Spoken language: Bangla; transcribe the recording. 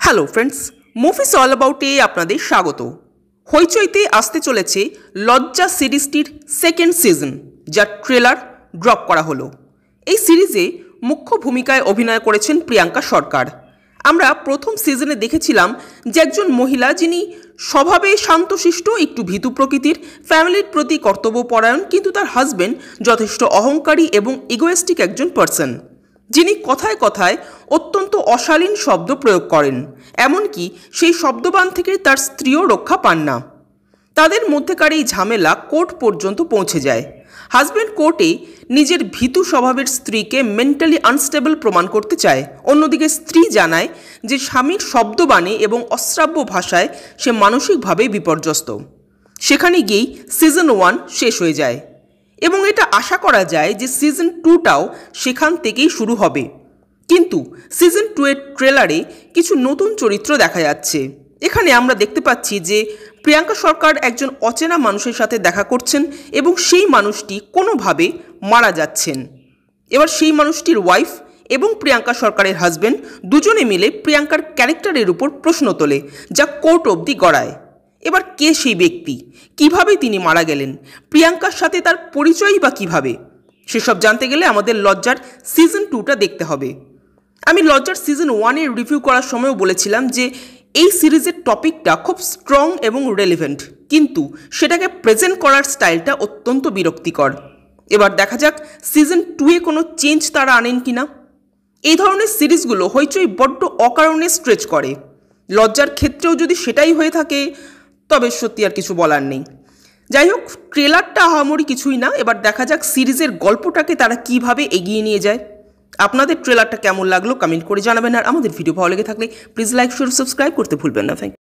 হ্যালো ফ্রেন্ডস, মুভিস অল অ্যাবাউটে আপনাদের স্বাগত। হইচইতে আসতে চলেছে লজ্জা সিরিজটির সেকেন্ড সিজন, যার ট্রেলার ড্রপ করা হলো। এই সিরিজে মুখ্য ভূমিকায় অভিনয় করেছেন প্রিয়াঙ্কা সরকার। আমরা প্রথম সিজনে দেখেছিলাম যে একজন মহিলা, যিনি স্বভাবে শান্তশিষ্ট, একটু ভীতু প্রকৃতির, ফ্যামিলির প্রতি কর্তব্যপরায়ণ, কিন্তু তার হাজব্যান্ড যথেষ্ট অহংকারী এবং ইগোয়েস্টিক একজন পার্সন, যিনি কথায় কথায় অত্যন্ত অশালীন শব্দ প্রয়োগ করেন। এমনকি সেই শব্দবাণ থেকে তার স্ত্রীও রক্ষা পান না। তাদের মধ্যেকার এই ঝামেলা কোর্ট পর্যন্ত পৌঁছে যায়। হাজব্যান্ড কোর্টে নিজের ভীতু স্বভাবের স্ত্রীকে মেন্টালি আনস্টেবল প্রমাণ করতে চায়। অন্যদিকে স্ত্রী জানায় যে স্বামীর শব্দবাণে এবং অশ্রাব্য ভাষায় সে মানসিকভাবে বিপর্যস্ত। সেখানে গিয়েই সিজন 1 শেষ হয়ে যায় এবং এটা আশা করা যায় যে সিজন 2টাও সেখান থেকেই শুরু হবে। কিন্তু সিজন 2 এর ট্রেলারে কিছু নতুন চরিত্র দেখা যাচ্ছে। এখানে আমরা দেখতে পাচ্ছি যে প্রিয়াঙ্কা সরকার একজন অচেনা মানুষের সাথে দেখা করছেন এবং সেই মানুষটি কোনোভাবে মারা যাচ্ছেন। এবার সেই মানুষটির ওয়াইফ এবং প্রিয়াঙ্কা সরকারের হাজব্যান্ড দুজনে মিলে প্রিয়াঙ্কার ক্যারেক্টারের উপর প্রশ্ন তোলে, যা কোর্ট অবধি গড়ায়। এবার কে সেই ব্যক্তি, কিভাবে তিনি মারা গেলেন, প্রিয়াঙ্কার সাথে তার পরিচয়ই বা কীভাবে, সেসব জানতে গেলে আমাদের লজ্জার সিজন 2টা দেখতে হবে। আমি লজ্জার সিজন 1-এর রিভিউ করার সময়ও বলেছিলাম যে এই সিরিজের টপিকটা খুব স্ট্রং এবং রেলিভেন্ট, কিন্তু সেটাকে প্রেজেন্ট করার স্টাইলটা অত্যন্ত বিরক্তিকর। এবার দেখা যাক সিজন 2-এ কোনো চেঞ্জ তারা আনেন কিনা। এই ধরনের সিরিজগুলো হইচই বড্ড অকারণে স্ট্রেচ করে। লজ্জার ক্ষেত্রেও যদি সেটাই হয়ে থাকে তবে সত্যি আর কিছু বলার নেই। যাই হোক, ট্রেলারটা আহামরি কিছুই না। এবার দেখা যাক সিরিজের গল্পটাকে তারা কিভাবে এগিয়ে নিয়ে যায়। আপনাদের ট্রেলারটা কেমন লাগলো কমেন্ট করে জানাবেন। আর আমাদের ভিডিও ভালো লেগে থাকলে প্লিজ লাইক, শেয়ার, সাবস্ক্রাইব করতে ভুলবেন না। Thank you.